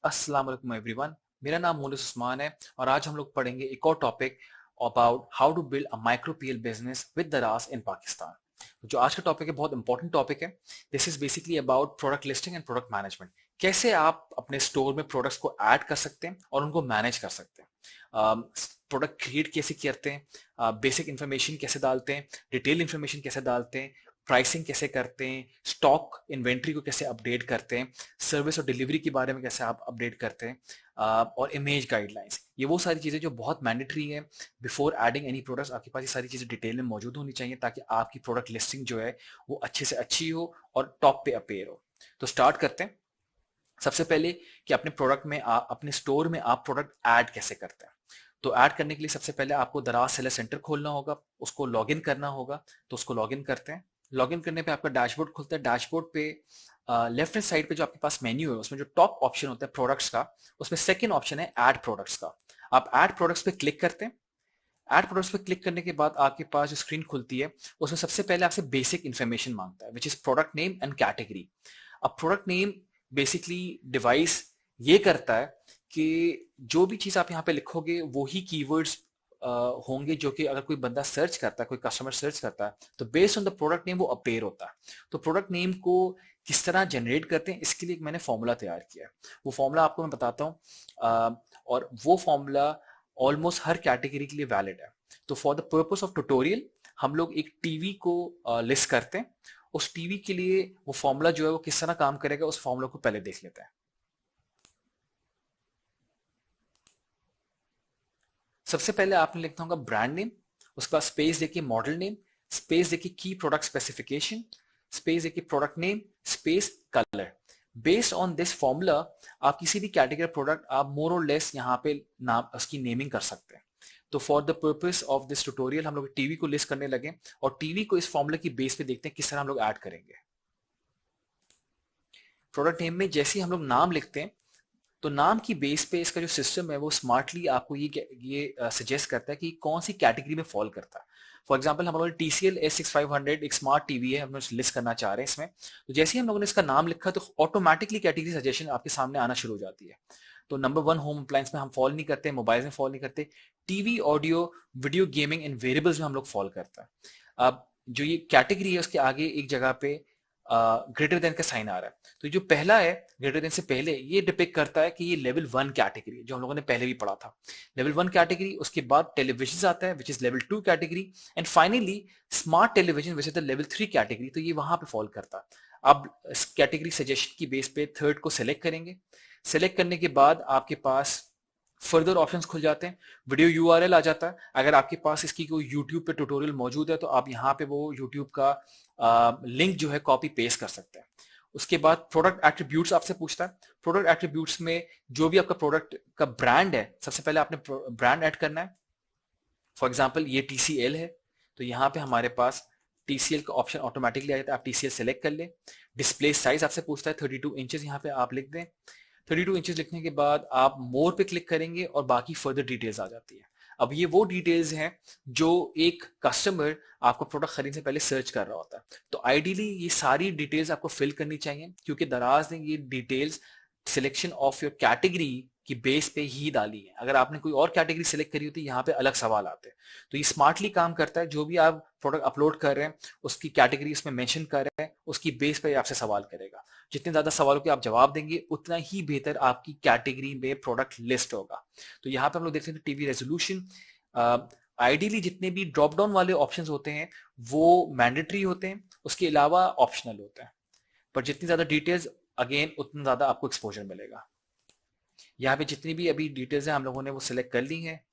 अस्सलाम वालेकुम एवरीवन। मेरा नाम मोनिस उस्मान है और आज हम लोग पढ़ेंगे एक और topic about how to build a micro PL business with Daraz in Pakistan. जो आज का टॉपिक है बहुत इंपॉर्टेंट टॉपिक है। This is basically about product listing and product management. कैसे आप अपने स्टोर में प्रोडक्ट्स को ऐड कर सकते हैं और उनको मैनेज कर सकते हैं। प्रोडक्ट क्रिएट कैसे करते हैं, बेसिक इंफॉर्मेशन कैसे डालते हैं, डिटेल इंफॉर्मेशन कैसे डालते हैं, प्राइसिंग कैसे करते हैं, स्टॉक इन्वेंट्री को कैसे अपडेट करते हैं, सर्विस और डिलीवरी के बारे में कैसे आप अपडेट करते हैं, और इमेज गाइडलाइंस। ये वो सारी चीजें जो बहुत मैंडेटरी है। बिफोर एडिंग एनी प्रोडक्ट्स आपके पास ये सारी चीजें डिटेल में मौजूद होनी चाहिए ताकि आपकी प्रोडक्ट लिस्टिंग जो है वो अच्छे से अच्छी हो और टॉप पे अपेयर हो। तो स्टार्ट करते हैं। सबसे पहले कि अपने प्रोडक्ट में अपने स्टोर में आप प्रोडक्ट ऐड कैसे करते हैं। तो ऐड करने के लिए सबसे पहले आपको दराज सेलर सेंटर खोलना होगा, उसको लॉगिन करना होगा। तो उसको लॉगिन करते हैं। लॉगिन करने पे आपका डैशबोर्ड खुलता है। डैशबोर्ड पे लेफ्ट हैंड साइड पे जो आपके पास मेन्यू है उसमें जो टॉप ऑप्शन होता है प्रोडक्ट्स का, उसमें सेकंड ऑप्शन है ऐड प्रोडक्ट्स का। आप ऐड प्रोडक्ट्स पे क्लिक करते हैं। ऐड प्रोडक्ट्स पे क्लिक करने के बाद आपके पास जो स्क्रीन खुलती है उसमें सबसे पहले आपसे बेसिक इन्फॉर्मेशन मांगता है which is product name and category. अब प्रोडक्ट नेम बेसिकली डिवाइस ये करता है कि जो भी चीज आप यहाँ पे लिखोगे वो ही कीवर्ड्स होंगे जो कि अगर कोई बंदा सर्च करता है, कोई कस्टमर सर्च करता है तो based on the product name वो अपेयर होता है। तो प्रोडक्ट नेम को किस तरह जनरेट करते हैं इसके लिए मैंने फॉर्मूला तैयार किया है। वो फॉर्मूला आपको मैं बताता हूँ, और वो फॉर्मूला ऑलमोस्ट हर कैटेगरी के लिए वैलिड है। तो for the purpose of tutorial हम लोग एक टीवी को लिस्ट करते हैं। उस टीवी के लिए वो फॉर्मूला जो है वो किस तरह काम करेगा उस फॉर्मूला को पहले देख लेते हैं। सबसे पहले आपने लिखना होगा ब्रांड नेम, उसके बाद स्पेस देखिए मॉडल नेम, स्पेस देखिए की प्रोडक्ट स्पेसिफिकेशन, स्पेस देखिए product name, space colour. Based on this formula आप किसी भी कैटेगरी प्रोडक्ट आप मोर और लेस यहाँ पे नाम उसकी नेमिंग कर सकते हैं। तो for the purpose of this tutorial हम लोग टीवी को लिस्ट करने लगे और टीवी को इस फॉर्मूला की बेस पे देखते हैं किस तरह हम लोग ऐड करेंगे। प्रोडक्ट नेम में जैसे ही हम लोग नाम लिखते हैं तो नाम की बेस पे इसका जो सिस्टम है वो स्मार्टली आपको ये सजेस्ट करता है कि कौन सी कैटेगरी में फॉल करता है। फॉर एग्जाम्पल हम लोगों ने TCL S6500 एक स्मार्ट टीवी है, हम लोग लिस्ट करना चाह रहे हैं इसमें। तो जैसे ही हम लोगों ने इसका नाम लिखा तो ऑटोमेटिकली कैटेगरी सजेशन आपके सामने आना शुरू हो जाती है। तो नंबर 1 होम अप्लायंस में हम फॉल नहीं करते, मोबाइल में फॉल नहीं करते, TV audio video gaming and variables में हम लोग फॉल करता है। अब जो ये कैटेगरी है उसके आगे एक जगह पे ग्रेटर देन का साइन आ रहा है। तो जो पहला है ग्रेटर देन से पहले ये डिपिक्ट करता है कि ये लेवल 1 कैटेगरी जो हम लोगों ने पहले भी पढ़ा था। लेवल 1 कैटेगरी, उसके बाद टेलीविजन आता है which is level 2 category, and finally smart television which is the level 3 category. तो ये वहां पे फॉल करता है। अब इस कैटेगरी सजेशन की बेस पे थर्ड को सिलेक्ट करेंगे। सिलेक्ट करने के बाद आपके पास फर्दर ऑप्शंस खुल जाते हैं। वीडियो यूआरएल आ जाता है। अगर आपके पास इसकी कोई यूट्यूब पे ट्यूटोरियल मौजूद है तो आप यहाँ पे वो यूट्यूब का लिंक जो है कॉपी पेस्ट कर सकते हैं। उसके बाद प्रोडक्ट एट्रीब्यूट्स आपसे पूछता है। प्रोडक्ट एट्रीब्यूट्स में जो भी आपका प्रोडक्ट का ब्रांड है सबसे पहले आपने ब्रांड ऐड करना है। फॉर एग्जाम्पल ये TCL है तो यहाँ पे हमारे पास TCL का ऑप्शन ऑटोमेटिकली आ जाता है। आप TCL सेलेक्ट कर ले। डिस्प्ले साइज आपसे पूछता है 32 इंचेस, यहाँ पे आप लिख दें। 32 इंचेस लिखने के बाद आप मोर पे क्लिक करेंगे और बाकी फर्दर डिटेल्स आ जाती है। अब ये वो डिटेल्स हैं जो एक कस्टमर आपको प्रोडक्ट खरीदने से पहले सर्च कर रहा होता है। तो आइडियली ये सारी डिटेल्स आपको फिल करनी चाहिए क्योंकि दराज ने ये details selection of your category की बेस पे ही डाली है। अगर आपने कोई और कैटेगरी सिलेक्ट करी होती है यहाँ पे अलग सवाल आते हैं। तो ये स्मार्टली काम करता है। जो भी आप प्रोडक्ट अपलोड कर रहे हैं उसकी कैटेगरी उसमें मेंशन कर रहे हैं, उसकी बेस पे आपसे सवाल करेगा। जितने ज्यादा सवालों के आप जवाब देंगे उतना ही बेहतर आपकी कैटेगरी में प्रोडक्ट लिस्ट होगा। तो यहाँ पे हम लोग देखते हैं टीवी रेजोल्यूशन। आइडियली जितने भी ड्रॉप डाउन वाले ऑप्शंस होते हैं वो मैंडेटरी होते हैं, उसके अलावा ऑप्शनल होते हैं। पर जितनी ज्यादा डिटेल्स अगेन उतना ज्यादा आपको एक्सपोजर मिलेगा। यहाँ पे जितनी भी अभी डिटेल्स हैं हम लोगों ने वो सिलेक्ट कर ली हैं।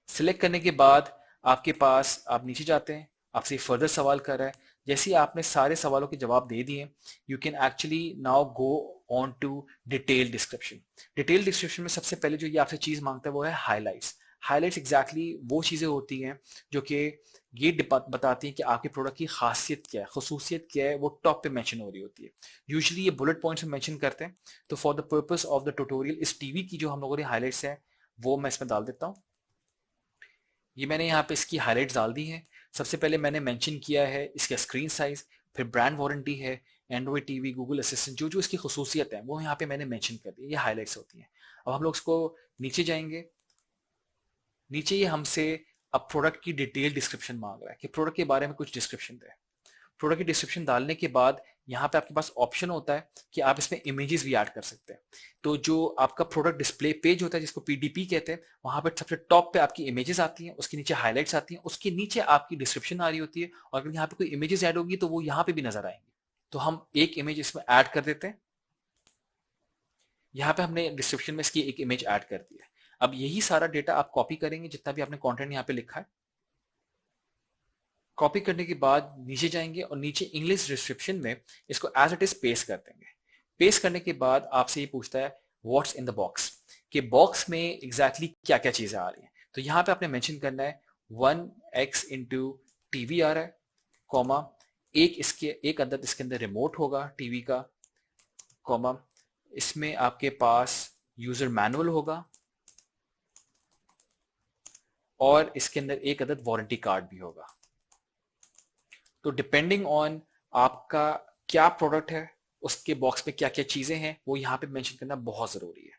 सिलेक्ट करने के बाद आपके पास आप नीचे जाते हैं, आपसे फर्दर सवाल कर रहा है। जैसे ही आपने सारे सवालों के जवाब दे दिए you can actually now go on to detail description. Detail description में सबसे पहले जो ये आपसे चीज मांगता है वो है हाईलाइट्स। हाईलाइट्स एग्जैक्टली वो चीजें होती हैं जो कि ये बताती हैं कि आपके प्रोडक्ट की खासियत क्या है, खसूसियत क्या है, वो टॉप पे मेंशन हो रही होती है। यूजुअली ये बुलेट पॉइंट्स में मेंशन करते हैं। तो for the purpose of the tutorial इस टीवी की जो हम लोगों ने हाईलाइट्स है वो मैं इसमें डाल देता हूँ। ये मैंने यहाँ पे इसकी हाईलाइट्स डाल दी हैं। सबसे पहले मैंने मेंशन किया है इसका स्क्रीन साइज, फिर ब्रांड वारंटी है, एंड्रॉइड टीवी, गूगल असिस्टेंट, जो जो इसकी खसूसियत है वो यहाँ पे मैंने मेंशन कर दी, ये हाईलाइट्स होती हैं। अब हम लोग इसको नीचे जाएंगे। नीचे ये हमसे अब प्रोडक्ट की डिटेल डिस्क्रिप्शन मांग रहा है कि प्रोडक्ट के बारे में कुछ डिस्क्रिप्शन दे। प्रोडक्ट की डिस्क्रिप्शन डालने के बाद यहाँ पे आपके पास ऑप्शन होता है कि आप इसमें इमेजेस भी ऐड कर सकते हैं। तो जो आपका प्रोडक्ट डिस्प्ले पेज होता है जिसको पीडीपी कहते हैं, वहां पर सबसे टॉप पे आपकी इमेजेस आती हैं, उसके नीचे हाईलाइट्स आती हैं, उसके नीचे आपकी डिस्क्रिप्शन आ रही होती है, और अगर यहाँ पे कोई इमेजेस ऐड होगी तो वो यहाँ पे भी नजर आएंगी। तो हम एक इमेज इसमें ऐड कर देते हैं। यहाँ पे हमने डिस्क्रिप्शन में इसकी एक इमेज ऐड कर दी है। अब यही सारा डेटा आप कॉपी करेंगे, जितना भी आपने कंटेंट यहाँ पे लिखा है। कॉपी करने के बाद नीचे जाएंगे और नीचे इंग्लिश डिस्क्रिप्शन में इसको एज इट इज पेस्ट कर देंगे। पेस्ट करने के बाद आपसे ये पूछता है व्हाट्स इन द बॉक्स, कि बॉक्स में एग्जैक्टली क्या क्या चीजें आ रही हैं। तो यहाँ पे आपने मेंशन करना है 1x इंटू टीवी आ रहा है, कॉमा एक अदद इसके अंदर रिमोट होगा टीवी का, कॉमा इसमें आपके पास यूजर मैनुअल होगा, और इसके अंदर एक अदद वारंटी कार्ड भी होगा। तो डिपेंडिंग ऑन आपका क्या प्रोडक्ट है, उसके बॉक्स में क्या क्या चीजें हैं, वो यहाँ पे मेंशन करना बहुत जरूरी है।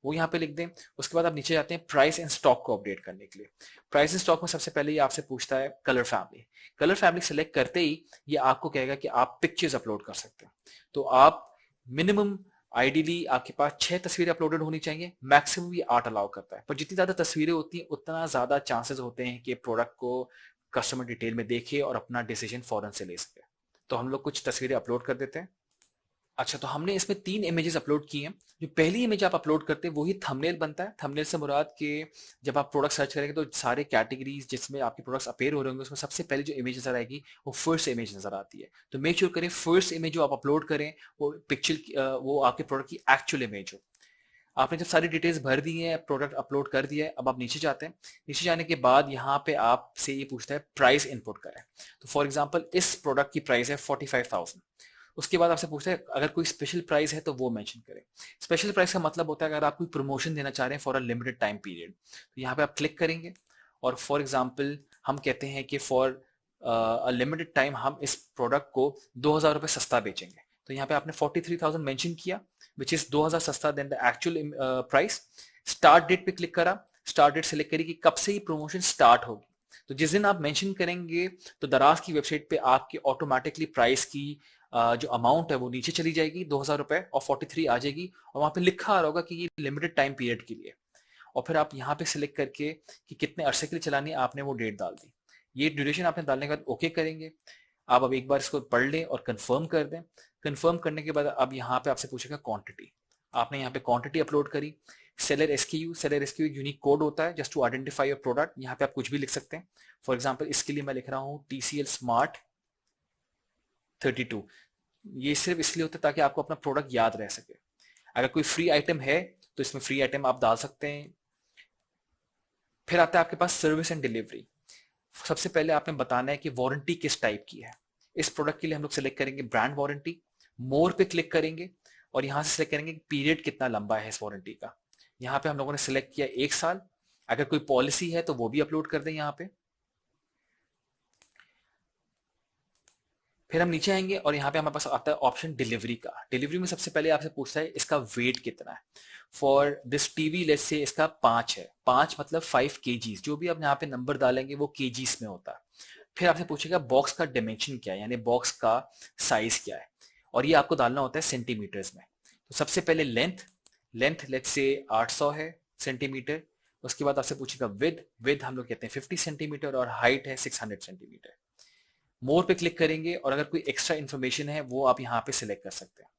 वो यहाँ पे लिख दें। उसके बाद आप नीचे जाते हैं प्राइस एंड स्टॉक को अपडेट करने के लिए। प्राइस एंड स्टॉक में सबसे पहले ये आपसे पूछता है colour family. Colour family select करते ही ये आपको कहेगा कि आप पिक्चर्स अपलोड कर सकते हैं। तो आप मिनिमम आइडियली आपके पास 6 तस्वीरें अपलोडेड होनी चाहिए, मैक्सिमम ये 8 अलाउ करता है। पर जितनी ज्यादा तस्वीरें होती हैं उतना ज्यादा चांसेस होते हैं कि प्रोडक्ट को कस्टमर डिटेल में देखे और अपना डिसीजन फौरन से ले सके। तो हम लोग कुछ तस्वीरें अपलोड कर देते हैं। अच्छा, तो हमने इसमें 3 इमेजेस अपलोड की हैं। जो पहली इमेज आप अपलोड करते हैं वही थंबनेल बनता है। थंबनेल से मुराद के जब आप प्रोडक्ट सर्च करेंगे तो सारे कैटेगरीज जिसमें आपके प्रोडक्ट्स अपेयर हो रहे होंगे उसमें सबसे पहले जो इमेज नजर आएगी वो फर्स्ट इमेज नजर आती है। तो मेक श्योर करें फर्स्ट इमेज जो आप अपलोड करें वो पिक्चर वो आपके प्रोडक्ट की एक्चुअल इमेज हो। आपने जब सारी डिटेल्स भर दी है, प्रोडक्ट अपलोड कर दिया है, अब आप नीचे जाते हैं। नीचे जाने के बाद यहाँ पे आपसे ये पूछता है प्राइस इनपुट करें। तो फॉर एग्जांपल इस प्रोडक्ट की प्राइस है 45,000। उसके बाद आपसे पूछता है अगर कोई स्पेशल प्राइस है तो वो मेंशन करें। स्पेशल प्राइस का मतलब होता है अगर आप कोई प्रमोशन देना चाह रहे हैं for a limited time period, तो यहाँ पे आप क्लिक करेंगे और फॉर एग्जाम्पल हम कहते हैं कि फॉर अ लिमिटेड टाइम हम इस प्रोडक्ट को 2,000 रुपये सस्ता बेचेंगे। तो यहाँ पे आपने 43,000 मेंशन किया, विच इज 2,000 सस्ता than the actual price. Start date पे क्लिक करा, स्टार्ट डेट सेलेक्ट करी कि कब से ये प्रमोशन स्टार्ट होगी। तो जिस दिन आप मेंशन करेंगे तो दराज की वेबसाइट पे आपके ऑटोमेटिकली प्राइस की जो अमाउंट है वो नीचे चली जाएगी 2,000 रुपए और 43 आ जाएगी, और वहां पे लिखा आ रहा होगा कि ये लिमिटेड टाइम पीरियड के लिए। और फिर आप यहाँ पे सिलेक्ट करके कि कितने अरसे के लिए चलानी है आपने वो डेट डाल दी। ये ड्यूरेशन आपने डालने के बाद ओके करेंगे। आप अब एक बार इसको पढ़ लें और कंफर्म कर दें। कंफर्म करने के बाद अब यहाँ पे आपसे पूछेगा क्वांटिटी। आपने यहाँ पे क्वांटिटी अपलोड करी। सेलर एसक्यू यूनिक कोड होता है just to identify your product. यहाँ पे आप कुछ भी लिख सकते हैं। फॉर एग्जाम्पल इसके लिए मैं लिख रहा हूँ TCL Smart 32। ये सिर्फ इसलिए होता है ताकि आपको अपना प्रोडक्ट याद रह सके। अगर कोई फ्री आइटम है तो इसमें फ्री आइटम आप डाल सकते हैं। फिर आता है आपके पास सर्विस एंड डिलीवरी। सबसे पहले आपने बताना है कि वारंटी किस टाइप की है। इस प्रोडक्ट के लिए हम लोग सेलेक्ट करेंगे ब्रांड वारंटी। मोर पे क्लिक करेंगे और यहां से सेलेक्ट करेंगे पीरियड कितना लंबा है इस वारंटी का। यहाँ पे हम लोगों ने सिलेक्ट किया 1 साल। अगर कोई पॉलिसी है तो वो भी अपलोड कर दें यहाँ पे। फिर हम नीचे आएंगे और यहाँ पे हमारे पास आता है ऑप्शन डिलीवरी का। डिलीवरी में सबसे पहले आपसे पूछता है इसका वेट कितना है। For this TV let's say इसका 5 है। 5 मतलब 5 kgs। जो भी आप यहाँ पे नंबर डालेंगे वो kgs में होता है। फिर आपसे पूछेगा बॉक्स का डायमेंशन क्या है, यानी बॉक्स का साइज क्या है, और ये आपको डालना होता है सेंटीमीटर्स में। तो सबसे पहले लेंथ लेट्स से 800 है सेंटीमीटर। उसके बाद आपसे पूछेगा विद हम लोग कहते हैं 50 सेंटीमीटर, और हाइट है 600 सेंटीमीटर। मोर पे क्लिक करेंगे और अगर कोई एक्स्ट्रा इन्फॉर्मेशन है वो आप यहाँ पे सिलेक्ट कर सकते हैं।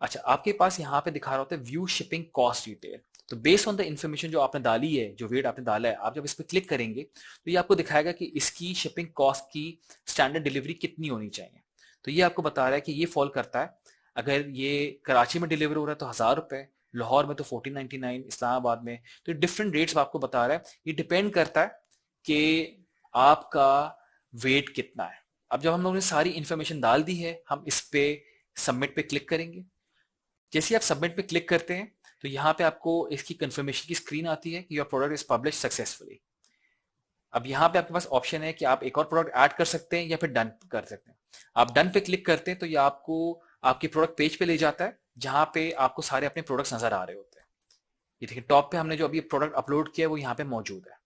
अच्छा, आपके पास यहाँ पे दिखा रहा होता है व्यू शिपिंग कॉस्ट डिटेल। तो बेस्ड ऑन द इन्फॉर्मेशन जो आपने डाली है, जो वेट आपने डाला है, आप जब इस पर क्लिक करेंगे तो ये आपको दिखाएगा कि इसकी शिपिंग कॉस्ट की स्टैंडर्ड डिलीवरी कितनी होनी चाहिए। तो ये आपको बता रहा है कि ये फॉल करता है, अगर ये कराची में डिलीवर हो रहा है तो 1,000 रुपए, लाहौर में तो 1499, इस्लामाबाद में तो डिफरेंट रेट्स आपको बता रहा है। ये डिपेंड करता है कि आपका वेट कितना है। अब जब हम लोगों ने सारी इंफॉर्मेशन डाल दी है, हम इस पे सबमिट पे क्लिक करेंगे। जैसे आप सबमिट पे क्लिक करते हैं तो यहाँ पे आपको इसकी कंफर्मेशन की स्क्रीन आती है कि your product is publish successfully. अब यहाँ पे आपके पास ऑप्शन है कि आप एक और प्रोडक्ट ऐड कर सकते हैं या फिर डन कर सकते हैं। आप डन पे क्लिक करते हैं तो ये आपको आपके प्रोडक्ट पेज पे ले जाता है, जहां पे आपको सारे अपने प्रोडक्ट्स नजर आ रहे होते हैं। ये देखिए टॉप पे हमने जो अभी प्रोडक्ट अपलोड किया है वो यहाँ पे मौजूद है।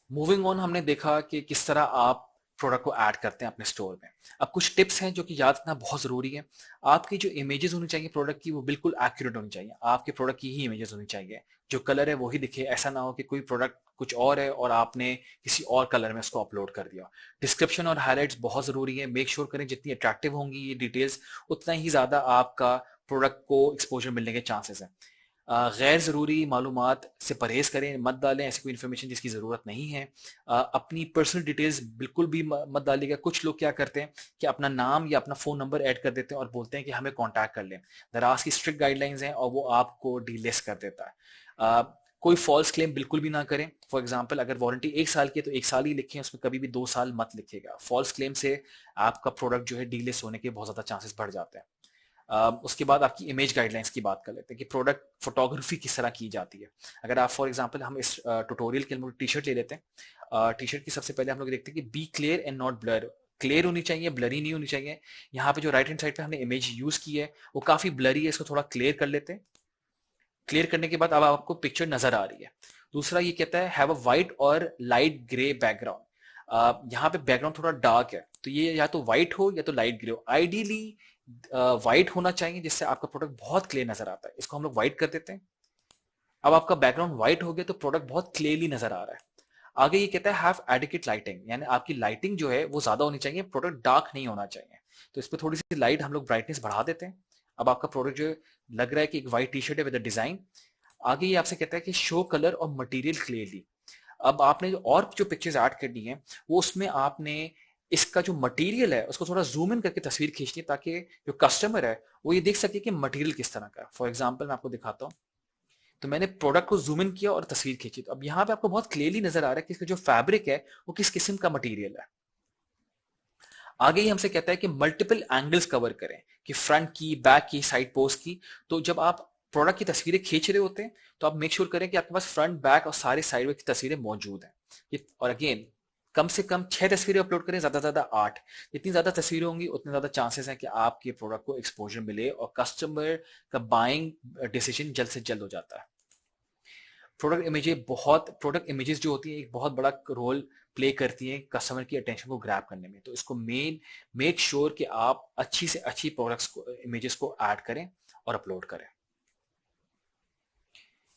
मूविंग ऑन, हमने देखा कि किस तरह आप प्रोडक्ट को ऐड करते हैं अपने स्टोर में। अब कुछ टिप्स हैं जो कि याद रखना बहुत जरूरी है। आपकी जो इमेजेस होनी चाहिए प्रोडक्ट की वो बिल्कुल एक्यूरेट होनी चाहिए, आपके प्रोडक्ट की ही इमेजेस होनी चाहिए, जो कलर है वही दिखे। ऐसा ना हो कि कोई प्रोडक्ट कुछ और है और आपने किसी और कलर में उसको अपलोड कर दिया। डिस्क्रिप्शन और हाईलाइट्स बहुत जरूरी है, मेक श्योर करें जितनी अट्रैक्टिव होंगी ये डिटेल्स उतना ही ज्यादा आपका प्रोडक्ट को एक्सपोजर मिलने के चांसेस हैं। गैर ज़रूरी मालूमात से परहेज करें, मत डालें ऐसी कोई इन्फॉर्मेशन जिसकी ज़रूरत नहीं है। अपनी पर्सनल डिटेल्स बिल्कुल भी मत डालिएगा। कुछ लोग क्या करते हैं कि अपना नाम या अपना फ़ोन नंबर ऐड कर देते हैं और बोलते हैं कि हमें कॉन्टैक्ट कर लें। दराज की स्ट्रिक्ट गाइडलाइंस हैं और वो आपको डीलिस्ट कर देता है। कोई फॉल्स क्लेम बिल्कुल भी ना करें। फॉर एग्जाम्पल अगर वारंटी 1 साल की है तो 1 साल ही लिखें, उसमें कभी भी 2 साल मत लिखिएगा। फॉल्स क्लेम से आपका प्रोडक्ट जो है डीलिस्ट होने के बहुत ज़्यादा चांसेस बढ़ जाते हैं। उसके बाद आपकी इमेज गाइडलाइंस की बात कर लेते हैं कि प्रोडक्ट फोटोग्राफी किस तरह की जाती है। अगर आप फॉर एग्जांपल हम इस ट्यूटोरियल के लिए टी शर्ट ले लेते हैं। टी शर्ट की सबसे पहले हम लोग देखते हैं कि be clear and not blur. Clear होनी चाहिए, ब्लरी नहीं होनी चाहिए। यहाँ पे जो राइट हैंड साइड पे हमने इमेज यूज की है वो काफी ब्लरी है, इसको थोड़ा क्लियर कर लेते हैं। क्लियर करने के बाद अब आपको पिक्चर नजर आ रही है। दूसरा ये कहता है हैव अ वाइट और लाइट ग्रे बैकग्राउंड। यहाँ पे बैकग्राउंड थोड़ा डार्क है तो ये या तो व्हाइट हो या तो लाइट ग्रे हो। आइडियली व्हाइट होना चाहिए जिससे आपका प्रोडक्ट बहुत क्लियर नजर आता है। इसको हम लोग व्हाइट कर देते हैं। अब आपका बैकग्राउंड व्हाइट हो गया तो प्रोडक्ट बहुत क्लियरली नजर आ रहा है। आगे ये कहता है हैव एडिक्वेट लाइटिंग, यानी आपकी लाइटिंग जो है वो ज्यादा होनी चाहिए, प्रोडक्ट डार्क नहीं होना चाहिए। तो इस पर थोड़ी सी लाइट हम लोग ब्राइटनेस बढ़ा देते हैं। अब आपका प्रोडक्ट जो लग रहा है कि एक व्हाइट टी शर्ट है विद डिजाइन। आगे ये आपसे कहता है कि शो कलर और मटेरियल क्लियरली। अब आपने और जो पिक्चर्स ऐड करनी है वो उसमें आपने इसका जो मटेरियल है उसको थोड़ा जूम इन करके तस्वीर खींचनी है ताकि जो कस्टमर है वो ये देख सके कि मटेरियल किस तरह का है। फॉर एग्जांपल मैं आपको दिखाता हूँ। तो मैंने प्रोडक्ट को जूम इन किया और तस्वीर खींची, तो अब यहाँ पे आपको बहुत क्लियरली नजर आ रहा है कि इसका जो फैब्रिक है वो किस किस्म का मटेरियल है। आगे ही हमसे कहता है कि मल्टीपल एंगल्स कवर करें, कि फ्रंट की, बैक की, साइड पोस्ट की। तो जब आप प्रोडक्ट की तस्वीरें खींच रहे होते हैं तो आप मेक श्योर करें कि आपके पास फ्रंट, बैक और सारे साइड में की तस्वीरें मौजूद हैं। और अगेन कम से कम 6 तस्वीरें अपलोड करें, ज्यादा से ज्यादा 8। जितनी ज्यादा तस्वीरें होंगी उतने ज्यादा चांसेस हैं कि आपके प्रोडक्ट को एक्सपोजर मिले और कस्टमर का बाइंग डिसीजन जल्द से जल्द हो जाता है। प्रोडक्ट इमेजेस जो होती है एक बहुत बड़ा रोल प्ले करती हैं कस्टमर की अटेंशन को ग्रैब करने में। तो इसको मेक श्योर कि आप अच्छी से अच्छी प्रोडक्ट्स को, इमेजेस को ऐड करें और अपलोड करें।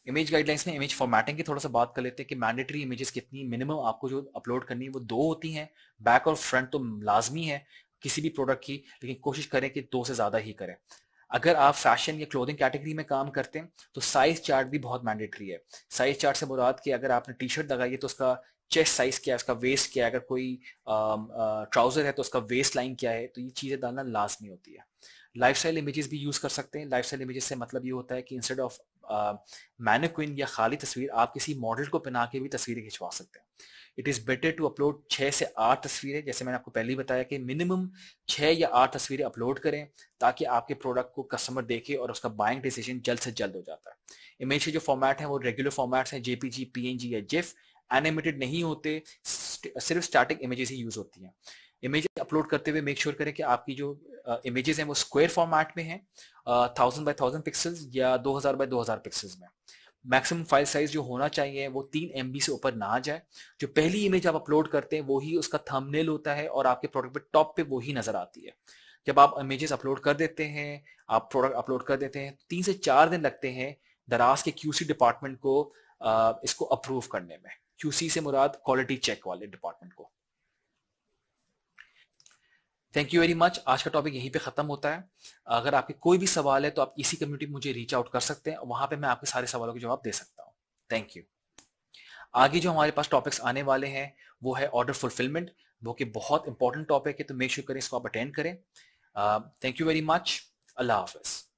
इमेज गाइडलाइंस में इमेज फॉर्मेटिंग की थोड़ा सा बात कर लेते हैं कि मैंडेटरी इमेजेस कितनी, मिनिमम आपको जो अपलोड करनी है वो 2 होती हैं। बैक और फ्रंट तो लाजमी है किसी भी प्रोडक्ट की, लेकिन कोशिश करें कि 2 से ज्यादा ही करें। अगर आप फैशन या क्लोथिंग कैटेगरी में काम करते हैं तो साइज चार्ट भी बहुत मैंडेटरी है। साइज चार्ट से मुराद कि अगर आपने टी शर्ट लगाई है तो उसका चेस्ट साइज क्या है, उसका वेस्ट क्या है, अगर कोई ट्राउजर है तो उसका वेस्ट लाइन क्या है, तो ये चीजें डालना लाजमी होती है। लाइफस्टाइल इमेजेस भी यूज कर सकते हैं। लाइफस्टाइल इमेजेस से मतलब ये होता है कि इंस्टेड ऑफ मैनिक्विन या खाली तस्वीर आप किसी मॉडल को पहना के भी तस्वीरें खिंचवा सकते हैं। It is better to upload 6 से 8 तस्वीरें, जैसे मैंने आपको पहले ही बताया कि मिनिमम 6 या 8 तस्वीरें अपलोड करें ताकि आपके प्रोडक्ट को कस्टमर देखे और उसका बाइंग डिसीजन जल्द से जल्द हो जाता है। इमेज के जो फॉर्मेट है वो रेगुलर फॉर्मेट्स हैं, जेपीजी, पीएनजी या जिफ। एनिमेटेड नहीं होते, सिर्फ स्टैटिक इमेजेस ही यूज होती हैं। इमेज अपलोड करते हुए मेक श्योर करें कि आपकी जो इमेजेस हैं वो स्क्वायर फॉर्मेट में हैं, 1000 बाय 1000 पिक्सल्स या 2000 बाय 2000 पिक्सल्स में। मैक्सिमम फाइल साइज जो होना चाहिए वो 3 MB से ऊपर ना आ जाए। जो पहली इमेज आप अपलोड करते हैं वो ही उसका थंबनेल होता है और आपके प्रोडक्ट पे टॉप पे वो ही नजर आती है। जब आप इमेजेस अपलोड कर देते हैं, आप प्रोडक्ट अपलोड कर देते हैं, 3 से 4 दिन लगते हैं दराज के QC डिपार्टमेंट को इसको अप्रूव करने में। QC से मुराद क्वालिटी चेक वाले डिपार्टमेंट को। Thank you very much. आज का टॉपिक यहीं पे खत्म होता है। अगर आपके कोई भी सवाल है तो आप इसी कम्युनिटी में मुझे रीच आउट कर सकते हैं, वहां पे मैं आपके सारे सवालों के जवाब दे सकता हूँ। Thank you. आगे जो हमारे पास टॉपिक्स आने वाले हैं वो है ऑर्डर फुलफिलमेंट, वो कि बहुत इंपॉर्टेंट टॉपिक है, तो मेक श्योर करें इसको आप अटेंड करें। Thank you very much. Allah Hafiz.